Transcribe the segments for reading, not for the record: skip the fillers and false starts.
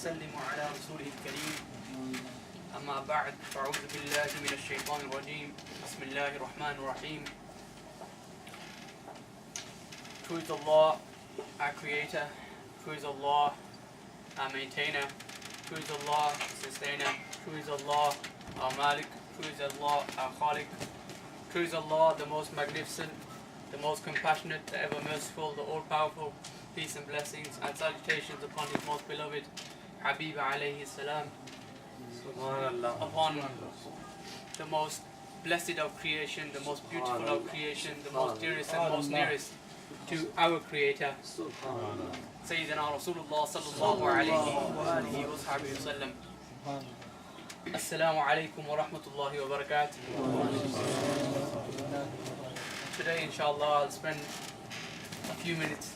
وسلم على رسوله الكريم أما بعد فأعوذ بالله من الشيطان الرجيم بسم الله الرحمن الرحيم. True is Allah, our Creator. True is Allah, our Maintainer. True is Allah, our Sustainer. True is Allah, our Malik. True is Allah, our Khalik. True is Allah, the most magnificent, the most compassionate, the ever merciful, the all-powerful. Peace and blessings and salutations upon His most beloved Habib alayhi salam, upon the most blessed of creation, the most beautiful of creation, the most dearest and most nearest to our Creator, Sayyidina Rasulullah sallallahu alayhi wa alihi wa sahbihi wa sallam. Assalamu alaikum wa rahmatullahi wa barakatuh. Today, inshallah, I'll spend a few minutes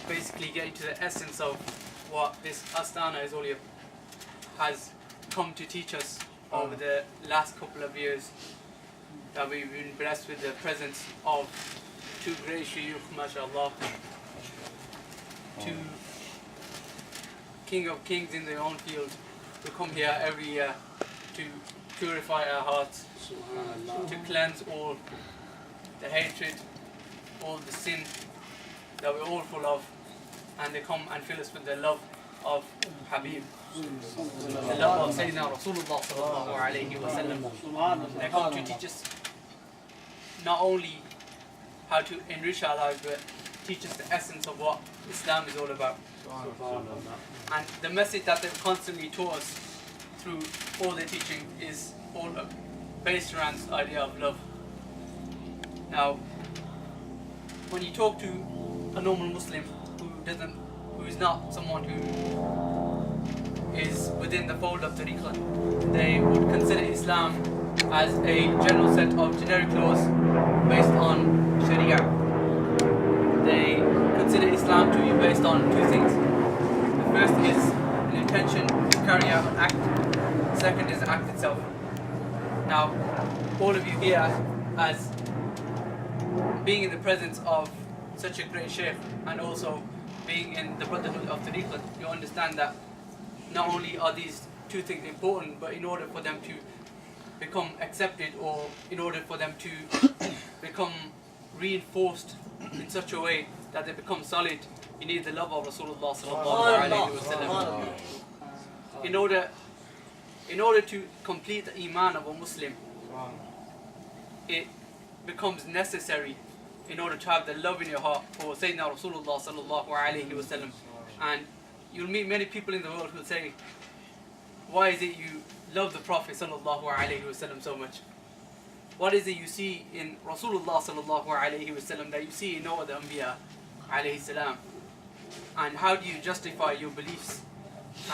basically getting to the essence of what this Astana is all has come to teach us over the last couple of years, that we've been blessed with the presence of two great shuyukh, mashallah, two king of kings in their own field, who come here every year to purify our hearts, to cleanse all the hatred, all the sin that we're all full of, and they come and fill us with the love of Habib, the love of Sayyidina Rasulullah sallallahu alayhi wa sallam. They come to teach us not only how to enrich our lives, but teach us the essence of what Islam is all about. And the message that they've constantly taught us through all their teaching is all based around this idea of love. Now, when you talk to a normal Muslim who is not someone who is within the fold of tariqah, they would consider Islam as a general set of generic laws based on Sharia. They consider Islam to be based on two things. The first is an intention to carry out an act. The second is the act itself. Now, all of you here, as being in the presence of such a great sheikh, and also being in the brotherhood of tariqah, you understand that not only are these two things important, but in order for them to become accepted, or in order for them to become reinforced in such a way that they become solid, you need the love of Rasulullah sallallahu alayhi wa sallam. In order to complete the iman of a Muslim, it becomes necessary in order to have the love in your heart for Sayyidina Rasulullah sallallahu alayhi wa sallam. And you'll meet many people in the world who say, why is it you love the Prophet sallallahu alayhi wa sallam so much? What is it you see in Rasulullah sallallahu alayhi wa sallam that you see in no other Anbiya alayhi salam? And how do you justify your beliefs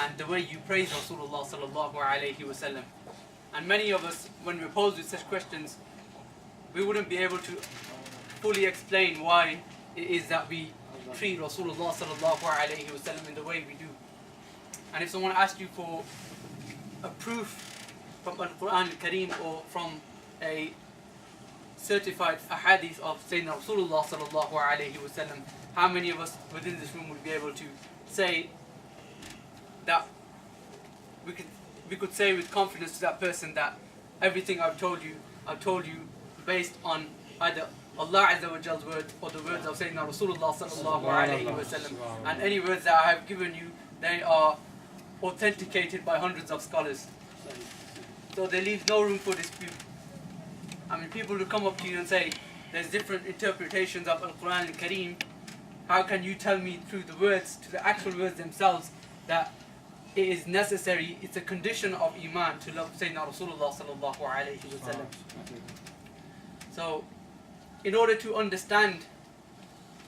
and the way you praise Rasulullah sallallahu alayhi wa sallam? And many of us, when we're posed with such questions, we wouldn't be able to fully explain why it is that we treat Rasulullah sallallahu alayhi wa sallam in the way we do. And if someone asks you for a proof from Al-Quran al-Kareem or from a certified ahadith of Sayyidina Rasulullah sallallahu alayhi wa sallam, how many of us within this room would be able to say that we could say with confidence to that person that everything I've told you based on either Allah Azza wa Jal's word or the words of Sayyidina Rasulullah sallallahu alayhi wa sallam, and any words that I have given you, they are authenticated by hundreds of scholars. So there leaves no room for dispute. I mean, people who come up to you and say there's different interpretations of Al-Quran al-Kareem, how can you tell me through the words, to the actual words themselves, that it is necessary, it's a condition of Iman to love Sayyidina Rasulullah sallallahu alayhi wa sallam. So, in order to understand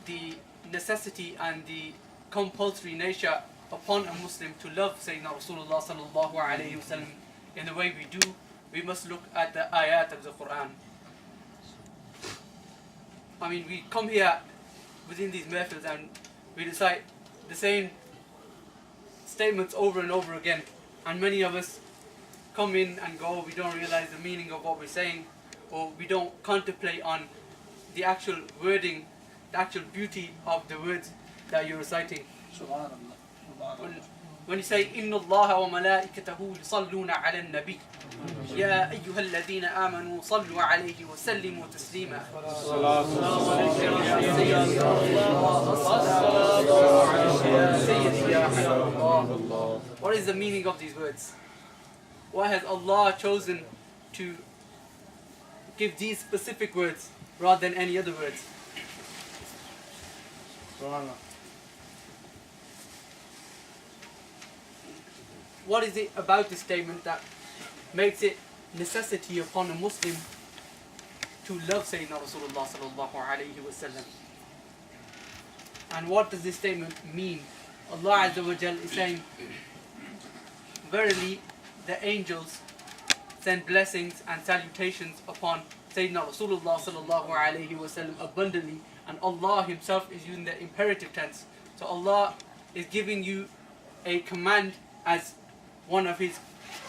the necessity and the compulsory nature upon a Muslim to love Sayyidina Rasulullah sallallahu alayhi wa sallam in the way we do, we must look at the ayat of the Quran. I mean, we come here within these mehfils and we recite the same statements over and over again, and many of us come in and go, we don't realize the meaning of what we're saying, or we don't contemplate on the actual wording, the actual beauty of the words that you're reciting. when you say إن الله وملائكته يصلون على النبي يا أيها الذين آمنوا صلوا عليه وسلموا تسليما. What is the meaning of these words? Why has Allah chosen to give these specific words rather than any other words? What is it about this statement that makes it necessity upon a Muslim to love Sayyidina Rasulullah sallallahu alayhi wa sallam? And what does this statement mean? Allah Azza wa Jal is saying, verily the angels send blessings and salutations upon Sayyidina Rasulullah sallallahu alayhi wa sallam abundantly, and Allah Himself is using the imperative tense. So Allah is giving you a command as one of His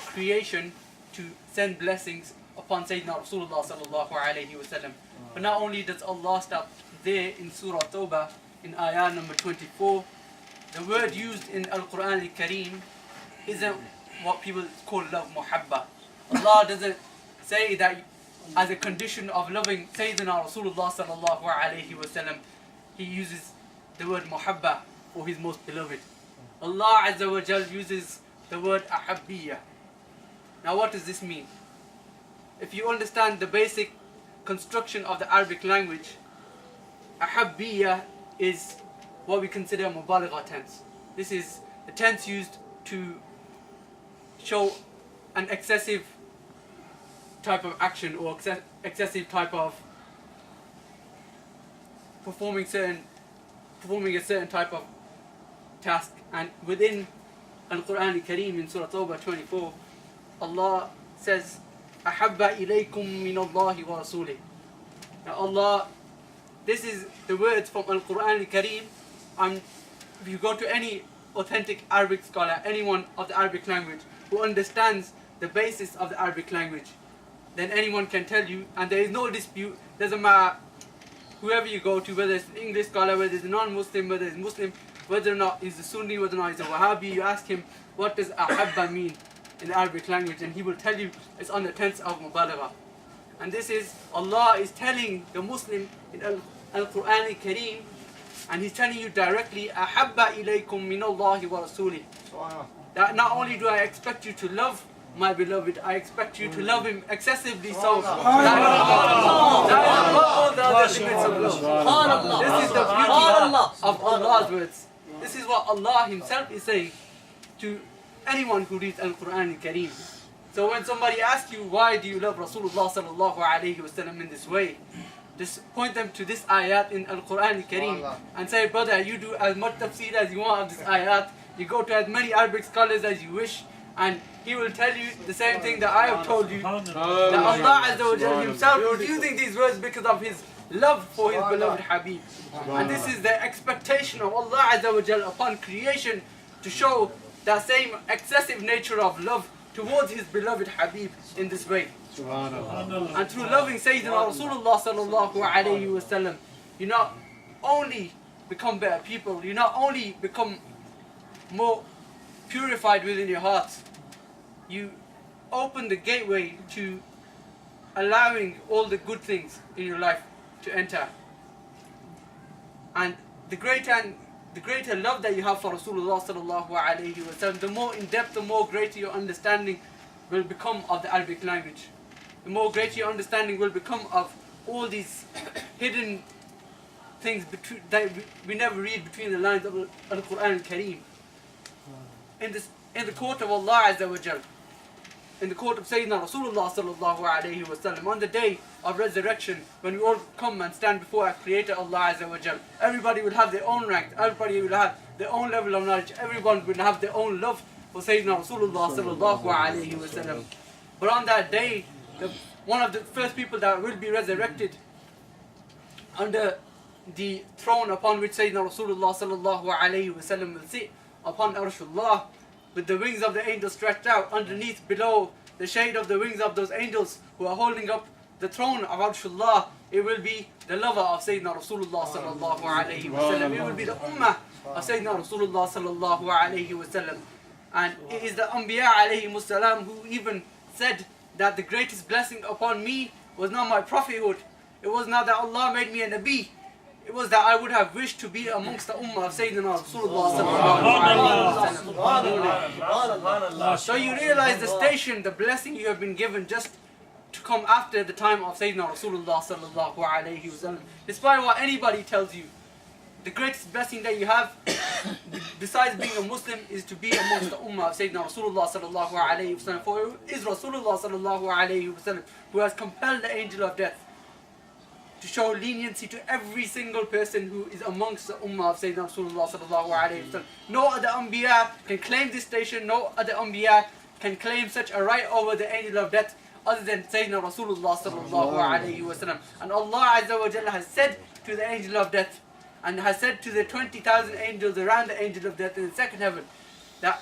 creation to send blessings upon Sayyidina Rasulullah sallallahu alayhi wa sallam. But not only does Allah stop there in Surah Tawbah in ayah number 24, the word used in Al-Quran Al-Kareem isn't what people call love, muhabba. Allah doesn't say that as a condition of loving Sayyidina Rasulullah sallallahu alayhi wa sallam, He uses the word muhabba for His most beloved. Allah Azza wa Jal uses the word ahabbiya. Now what does this mean? If you understand the basic construction of the Arabic language, ahabbiya is what we consider a mubaligha tense. This is the tense used to show an excessive type of action or excessive type of performing a certain type of task. And within Al-Quran Al-Kareem in Surah Tawbah 24, Allah says, أَحَبَّ إِلَيْكُم مِّنَ اللَّهِ وَرَسُولِهِ. Now Allah, this is the words from Al-Quran Al-Kareem, and if you go to any authentic Arabic scholar, anyone of the Arabic language who understands the basis of the Arabic language, then anyone can tell you, and there is no dispute, doesn't matter whoever you go to, whether it's an English scholar, whether it's a non-Muslim, whether it's Muslim, whether or not he's a Sunni, whether or not he's a Wahhabi, you ask him, what does ahabba mean in the Arabic language, and he will tell you it's on the tense of mubalagha. And this is, Allah is telling the Muslim in Al-Quran Al-Kareem, and He's telling you directly, ahabba ilaykum min Allahi wa rasulih. That not only do I expect you to love my beloved, I expect you to love him excessively so. That is all the other limits of love. This is the beauty of Allah's words. This is what Allah Himself is saying to anyone who reads Al-Quran Al-Kareem. So when somebody asks you, why do you love Rasulullah sallallahu alayhi wa sallam in this way, just point them to this ayat in Al-Quran Al-Kareem and say, brother, you do as much tafsir as you want of this ayat, you go to as many Arabic scholars as you wish, and he will tell you the same thing that I have told you, that Allah Azza wa Jalla Himself is using these words because of His love for His beloved Habib. And this is the expectation of Allah Azza wa Jalla upon creation, to show that same excessive nature of love towards His beloved Habib in this way. And through loving Sayyidina Rasulullah sallallahu alayhi wa sallam, you not only become better people, you not only become more purified within your hearts, you open the gateway to allowing all the good things in your life to enter. And the greater love that you have for Rasulullah sallallahu alayhi wa sallam, the more in depth, the more greater your understanding will become of the Arabic language. The more greater your understanding will become of all these hidden things that we never read between the lines of Al-Quran Al-Kareem. In the court of Allah Azza wa Jal, in the court of Sayyidina Rasulullah sallallahu alayhi wa sallam, on the day of resurrection, when we all come and stand before our Creator Allah Azza wa Jal, everybody will have their own rank, everybody will have their own level of knowledge, everyone will have their own love for Sayyidina Rasulullah sallallahu alayhi wa sallam. But on that day, one of the first people that will be resurrected under the throne upon which Sayyidina Rasulullah sallallahu alayhi wa sallam will sit, upon Arshullah, with the wings of the angels stretched out, underneath, below the shade of the wings of those angels who are holding up the throne of Arshullah, it will be the lover of Sayyidina Rasulullah sallallahu alayhi wa sallam. We will be the ummah of Sayyidina Rasulullah sallallahu alayhi wa sallam. And it is the Anbiya alayhi salam who even said that the greatest blessing upon me was not my prophethood. It was not that Allah made me a Nabi. It was that I would have wished to be amongst the ummah of Sayyidina Rasulullah sallallahu alayhi wa sallam. So you realize the station, the blessing you have been given just to come after the time of Sayyidina Rasulullah sallallahu alayhi wa sallam. Despite what anybody tells you, the greatest blessing that you have, besides being a Muslim, is to be amongst the ummah of Sayyidina Rasulullah sallallahu alayhi wa sallam. For it is Rasulullah sallallahu alayhi wa sallam who has compelled the angel of death to show leniency to every single person who is amongst the ummah of Sayyidina Rasulullah sallallahu alayhi wa sallam. No other Anbiya can claim this station, no other Anbiya can claim such a right over the angel of death other than Sayyidina Rasulullah sallallahu alayhi wa sallam. And Allah Azza wa Jalla has said to the angel of death, and has said to the 20,000 angels around the angel of death in the second heaven, that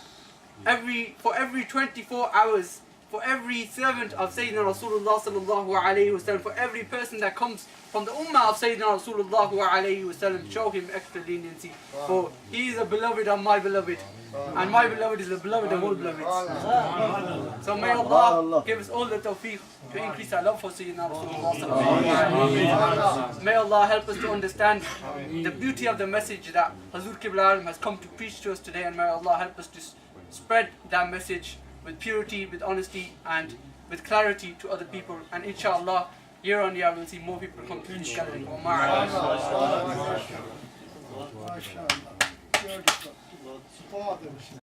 for every 24 hours, for every servant of Sayyidina Rasulullah sallallahu alayhi wa sallam, for every person that comes from the ummah of Sayyidina Rasulullah alayhi wa sallam, show him extra leniency. For he is a beloved of my beloved, and my beloved is the beloved of all beloveds. So may Allah give us all the tawfiq to increase our love for Sayyidina Rasulullah sallallahu alayhi wa sallam. May Allah help us to understand the beauty of the message that Hazur Qibla Alam has come to preach to us today, and may Allah help us to spread that message with purity, with honesty, and with clarity to other people. And inshallah, year on year, we'll see more people come to this gathering.